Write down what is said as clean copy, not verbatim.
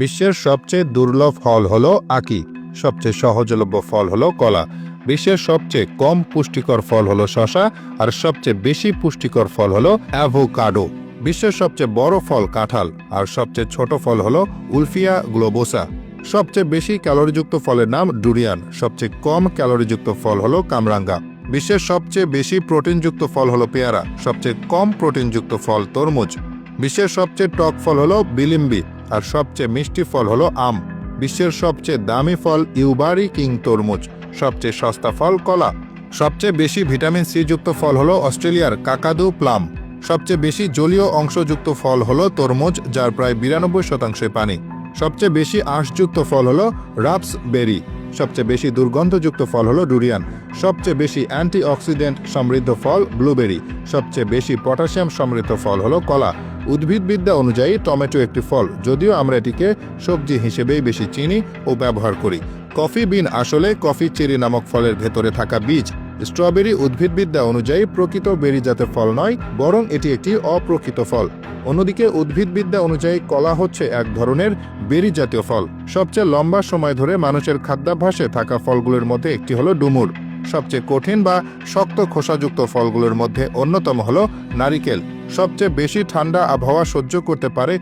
বিশ্বের সবচেয়ে দুর্লভ ফল হলো আকি। সবচেয়ে সহজলভ্য ফল হলো কলা। বিশ্বের সবচেয়ে কম পুষ্টিকর ফল হলো শসা, আর সবচেয়ে বেশি পুষ্টিকর ফল হলো অ্যাভোকাডো। বিশ্বের সবচেয়ে বড় ফল কাঁঠাল, আর সবচেয়ে ছোট ফল হলো উলফিয়া গ্লোবোসা। সবচেয়ে বেশি ক্যালোরিযুক্ত ফলের নাম ডুরিয়ান, সবচেয়ে কম ক্যালোরিযুক্ত ফল হলো কামরাঙ্গা। বিশ্বের সবচেয়ে বেশি প্রোটিনযুক্ত ফল হলো পেয়ারা, সবচেয়ে কম প্রোটিনযুক্ত ফল তরমুজ। বিশ্বের সবচেয়ে টক ফল হলো বিলিম্বি, আর সবচেয়ে মিষ্টি ফল হলো আম। বিশ্বের সবচেয়ে দামি ফল ইউবারি কিং তরমুজ, সবচেয়ে সস্তা ফল কলা। সবচেয়ে বেশি ভিটামিন সি যুক্ত ফল হলো অস্ট্রেলিয়ার কাকাদু প্লাম। সবচেয়ে বেশি জলীয় অংশযুক্ত ফল হলো তরমুজ, যার প্রায় 92% পানি। সবচেয়ে বেশি আঁশযুক্ত ফল হলো রাপসবেরি। সবচেয়ে বেশি দুর্গন্ধযুক্ত ফল হলো ডুরিয়ান। সবচেয়ে বেশি অ্যান্টিঅক্সিডেন্ট সমৃদ্ধ ফল ব্লুবেরি। সবচেয়ে বেশি পটাশিয়াম সমৃদ্ধ ফল হলো কলা। উদ্ভিদবিদ্যা অনুযায়ী টমেটো একটি ফল, যদিও আমরা এটিকে সবজি হিসেবেই বেশি চিনি ও ব্যবহার করি। কফি বিন আসলে কফি চেরি নামক ফলের ভেতরে থাকা বীজ। স্ট্রবেরি উদ্ভিদবিদ্যা অনুযায়ী প্রকৃত বেরি জাতের ফল নয়, বরং এটি একটি অপ্রকৃত ফল। অন্যদিকে উদ্ভিদবিদ্যা অনুযায়ী কলা হচ্ছে এক ধরনের বেরি জাতীয় ফল। সবচেয়ে লম্বা সময় ধরে মানুষের খাদ্যাভ্যাসে থাকা ফলগুলোর মধ্যে একটি হলো ডুমুর। সবচেয়ে কঠিন বা শক্ত খোসাযুক্ত ফলগুলোর মধ্যে অন্যতম হলো নারিকেল। সবচেয়ে বেশি ঠান্ডা আবহাওয়া সহ্য করতে পারে